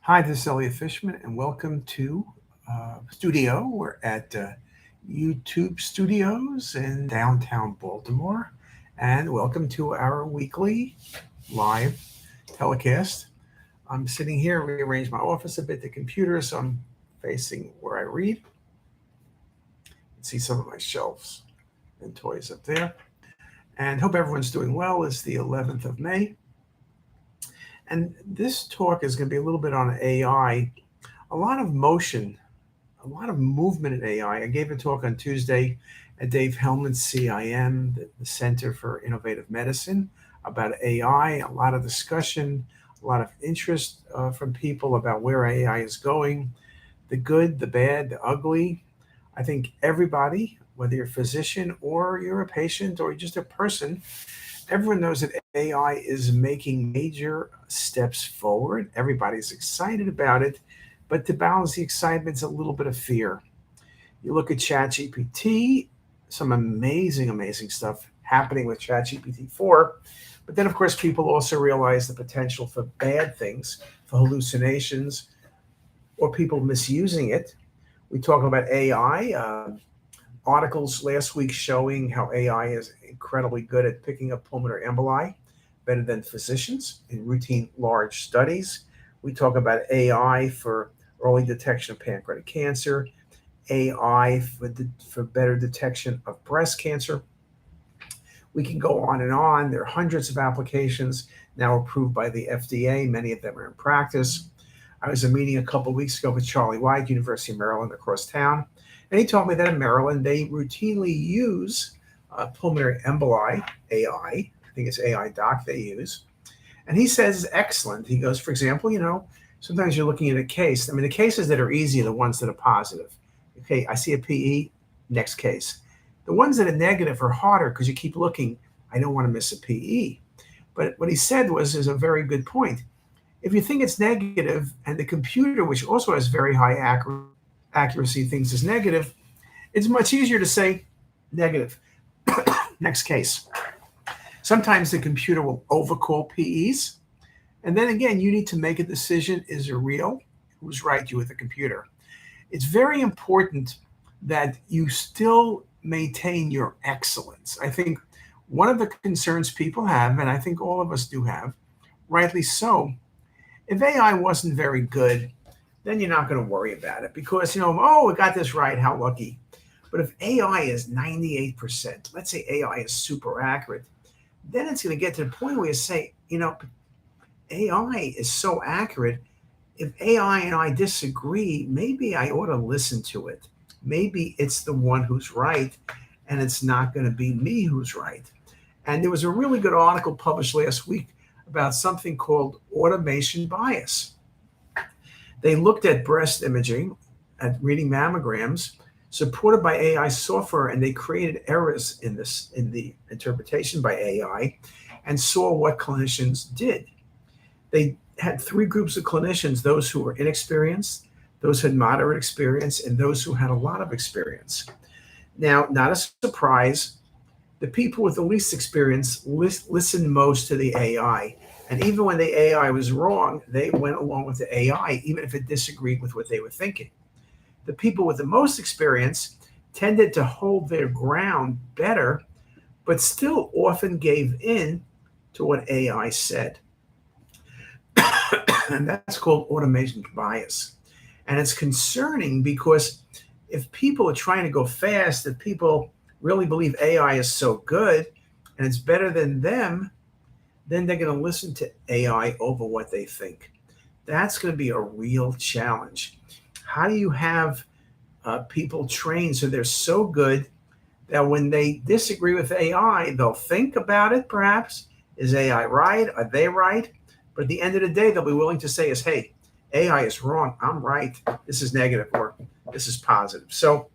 Hi, this is Elliot Fishman, and welcome to studio. We're at YouTube Studios in downtown Baltimore, and welcome to our weekly live telecast. I'm sitting here, rearranged my office a bit, the computer, so I'm facing where I read. You can see some of my shelves and toys up there. And hope everyone's doing well. It's the 11th of May. And this talk is going to be a little bit on AI, a lot of motion, a lot of movement in AI. I gave a talk on Tuesday at Dave Hellman's CIM, the Center for Innovative Medicine, about AI, a lot of discussion, a lot of interest from people about where AI is going, the good, the bad, the ugly. I think everybody, whether you're a physician or you're a patient or you're just a person, everyone knows that AI is making major steps forward. Everybody's excited about it, but to balance the excitement, it's a little bit of fear. You look at ChatGPT, some amazing, amazing stuff happening with ChatGPT 4. But then, of course, people also realize the potential for bad things, for hallucinations, or people misusing it. We talk about AI, articles last week showing how AI is incredibly good at picking up pulmonary emboli, better than physicians in routine large studies. We talk about AI for early detection of pancreatic cancer, AI for better detection of breast cancer. We can go on and on. There are hundreds of applications now approved by the FDA. Many of them are in practice. I was at a meeting a couple of weeks ago with Charlie White, University of Maryland, across town. And he told me that in Maryland, they routinely use pulmonary emboli, AI. I think it's AI doc they use. And he says it's excellent. He goes, for example, sometimes you're looking at a case. I mean, the cases that are easy are the ones that are positive. Okay, I see a PE, next case. The ones that are negative are harder because you keep looking. I don't want to miss a PE. But what he said is a very good point. If you think it's negative and the computer, which also has very high accuracy, thinks is negative, it's much easier to say negative. Next case. Sometimes the computer will overcall PEs. And then again, you need to make a decision. Is it real? Who's right? You with the computer. It's very important that you still maintain your excellence. I think one of the concerns people have, and I think all of us do have, rightly so, if AI wasn't very good, then you're not going to worry about it because, oh, we got this right, how lucky. But if AI is 98%, let's say AI is super accurate, then it's going to get to the point where you say, AI is so accurate. If AI and I disagree, maybe I ought to listen to it. Maybe it's the one who's right, and it's not going to be me who's right. And there was a really good article published last week about something called automation bias. They looked at breast imaging, at reading mammograms, supported by AI software, and they created errors in the interpretation by AI, and saw what clinicians did. They had three groups of clinicians: those who were inexperienced, those who had moderate experience, and those who had a lot of experience. Now, not a surprise, the people with the least experience listened most to the AI. And even when the AI was wrong, they went along with the AI, even if it disagreed with what they were thinking. The people with the most experience tended to hold their ground better, but still often gave in to what AI said. And that's called automation bias. And it's concerning because if people are trying to go fast, if people really believe AI is so good and it's better than them, then they're going to listen to AI over what they think. That's going to be a real challenge. How do you have people trained so they're so good that when they disagree with AI, they'll think about it perhaps? Is AI right? Are they right? But at the end of the day, they'll be willing to say is, hey, AI is wrong. I'm right. This is negative or this is positive. So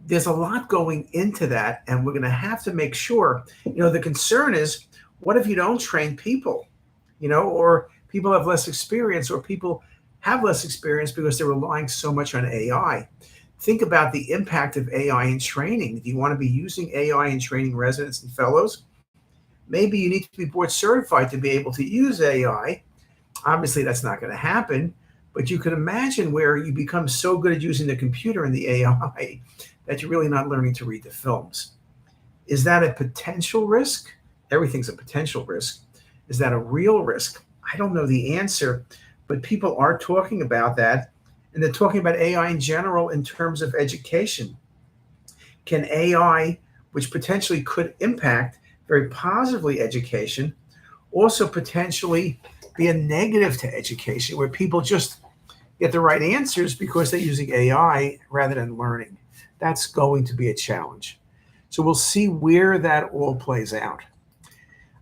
there's a lot going into that, and we're going to have to make sure, the concern is, what if you don't train people, or people have less experience, or people have less experience because they're relying so much on AI. Think about the impact of AI in training. Do you want to be using AI in training residents and fellows? Maybe you need to be board certified to be able to use AI. Obviously, that's not going to happen, but you can imagine where you become so good at using the computer and the AI that you're really not learning to read the films. Is that a potential risk? Everything's a potential risk. Is that a real risk? I don't know the answer, but people are talking about that. And they're talking about AI in general in terms of education. Can AI, which potentially could impact very positively education, also potentially be a negative to education where people just get the right answers because they're using AI rather than learning? That's going to be a challenge. So we'll see where that all plays out.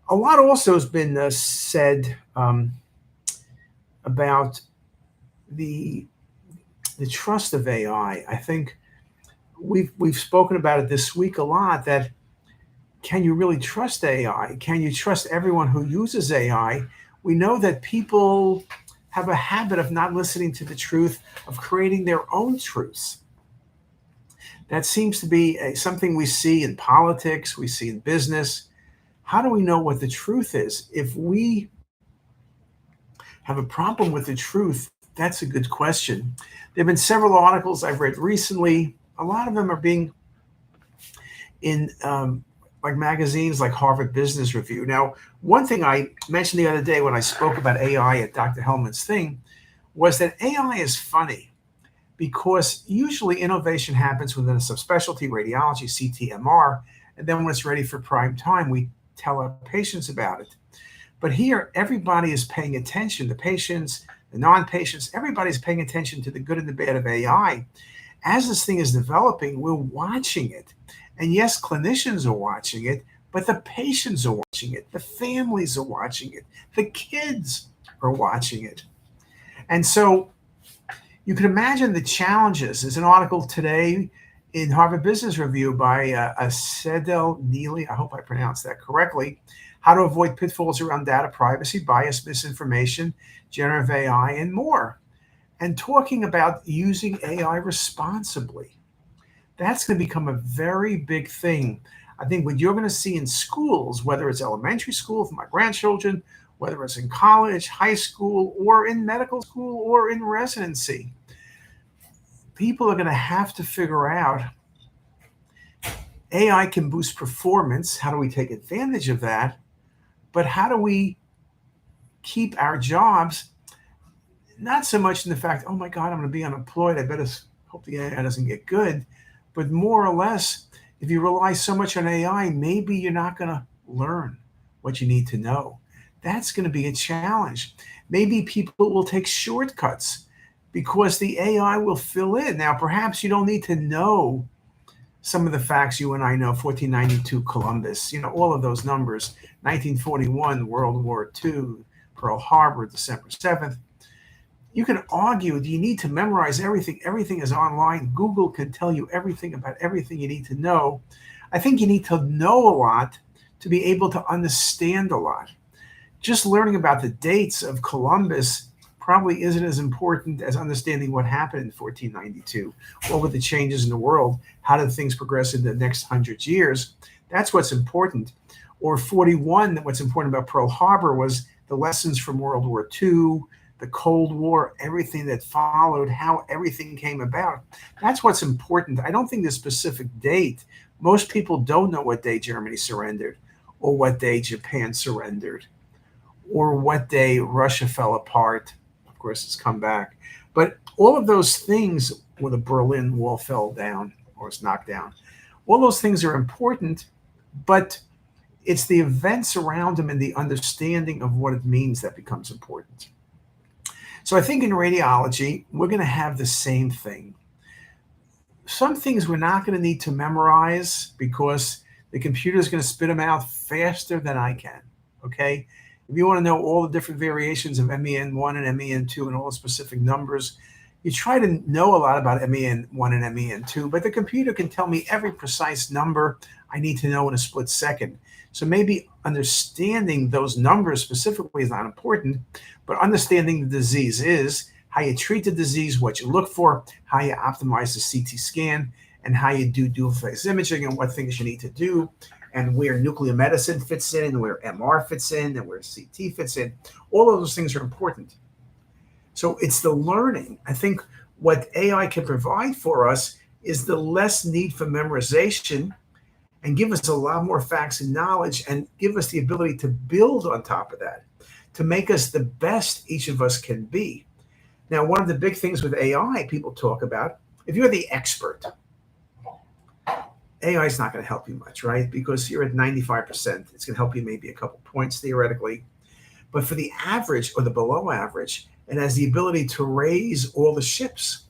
A lot also has been said about the trust of AI. I think we've spoken about it this week a lot. That can you really trust AI? Can you trust everyone who uses AI? We know that people have a habit of not listening to the truth, of creating their own truths. That seems to be something we see in politics, we see in business. How do we know what the truth is? If we have a problem with the truth, that's a good question. There have been several articles I've read recently. A lot of them are being in like magazines like Harvard Business Review. Now, one thing I mentioned the other day when I spoke about AI at Dr. Hellman's thing was that AI is funny because usually innovation happens within a subspecialty, radiology, CT, and then when it's ready for prime time, we tell our patients about it. But here, everybody is paying attention. The patients, the non-patients, everybody's paying attention to the good and the bad of AI. As this thing is developing, we're watching it. And yes, clinicians are watching it, but the patients are watching it. The families are watching it. The kids are watching it. And so you can imagine the challenges. There's an article today in Harvard Business Review by Sedel Neely, I hope I pronounced that correctly, how to avoid pitfalls around data privacy, bias, misinformation, generative AI, and more. And talking about using AI responsibly. That's going to become a very big thing. I think what you're going to see in schools, whether it's elementary school for my grandchildren, whether it's in college, high school, or in medical school, or in residency, people are going to have to figure out AI can boost performance. How do we take advantage of that? But how do we keep our jobs? Not so much in the fact, oh my God, I'm going to be unemployed. I better hope the AI doesn't get good. But more or less, if you rely so much on AI, maybe you're not going to learn what you need to know. That's going to be a challenge. Maybe people will take shortcuts because the AI will fill in. Now, perhaps you don't need to know some of the facts you and I know, 1492 Columbus, all of those numbers, 1941, World War II, Pearl Harbor, December 7th. You can argue, do you need to memorize everything? Everything is online. Google can tell you everything about everything you need to know. I think you need to know a lot to be able to understand a lot. Just learning about the dates of Columbus probably isn't as important as understanding what happened in 1492. What were the changes in the world? How did things progress in the next 100 years? That's what's important. Or 41, what's important about Pearl Harbor was the lessons from World War II, the Cold War, everything that followed, how everything came about. That's what's important. I don't think the specific date. Most people don't know what day Germany surrendered, or what day Japan surrendered, or what day Russia fell apart. Of course, it's come back. But all of those things, when the Berlin Wall fell down or was knocked down, all those things are important, but it's the events around them and the understanding of what it means that becomes important. So I think in radiology, we're going to have the same thing. Some things we're not going to need to memorize because the computer is going to spit them out faster than I can, okay? If you want to know all the different variations of MEN1 and MEN2 and all the specific numbers, you try to know a lot about MEN1 and MEN2, but the computer can tell me every precise number I need to know in a split second. So maybe understanding those numbers specifically is not important, but understanding the disease is, how you treat the disease, what you look for, how you optimize the CT scan, and how you do dual phase imaging and what things you need to do, and where nuclear medicine fits in, and where MR fits in, and where CT fits in. All of those things are important. So it's the learning. I think what AI can provide for us is the less need for memorization and give us a lot more facts and knowledge and give us the ability to build on top of that, to make us the best each of us can be. Now, one of the big things with AI people talk about, if you're the expert, AI is not going to help you much, right? Because you're at 95%. It's going to help you maybe a couple points theoretically. But for the average or the below average, it has the ability to raise all the ships.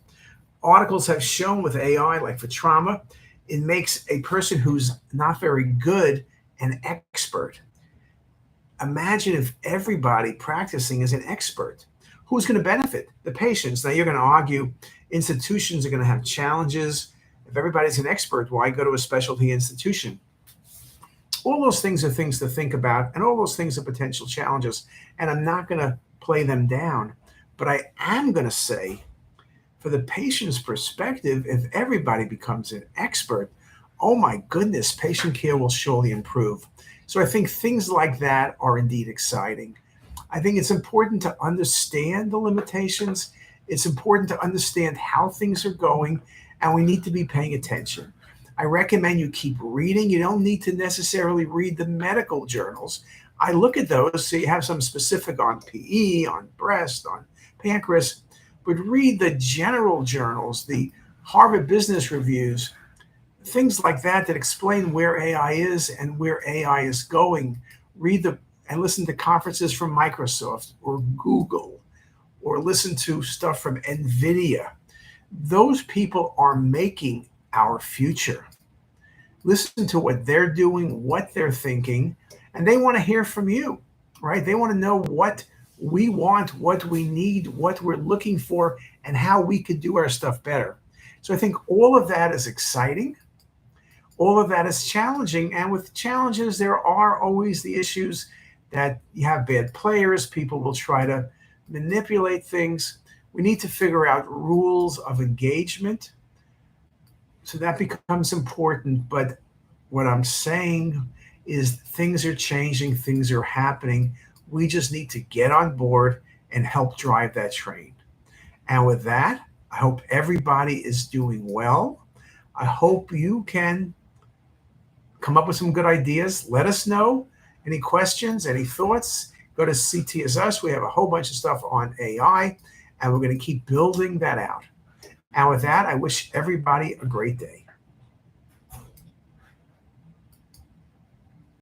Articles have shown with AI, like for trauma, it makes a person who's not very good an expert. Imagine if everybody practicing is an expert. Who's going to benefit? The patients. Now, you're going to argue institutions are going to have challenges. If everybody's an expert, why go to a specialty institution? All those things are things to think about, and all those things are potential challenges. And I'm not going to play them down. But I am going to say, for the patient's perspective, if everybody becomes an expert, oh my goodness, patient care will surely improve. So I think things like that are indeed exciting. I think it's important to understand the limitations. It's important to understand how things are going, and we need to be paying attention. I recommend you keep reading. You don't need to necessarily read the medical journals. I look at those, so you have some specific on PE, on breast, on pancreas, but read the general journals, the Harvard Business Reviews, things like that that explain where AI is and where AI is going. Read and listen to conferences from Microsoft or Google, or listen to stuff from NVIDIA. Those people are making our future. Listen to what they're doing, what they're thinking, and they want to hear from you, right? They want to know what we want, what we need, what we're looking for, and how we could do our stuff better. So I think all of that is exciting. All of that is challenging. And with challenges, there are always the issues that you have bad players. People will try to manipulate things. We need to figure out rules of engagement. So that becomes important. But what I'm saying is things are changing, things are happening. We just need to get on board and help drive that train. And with that, I hope everybody is doing well. I hope you can come up with some good ideas. Let us know. Any questions, any thoughts? Go to CTisus. We have a whole bunch of stuff on AI, and we're going to keep building that out. And with that, I wish everybody a great day.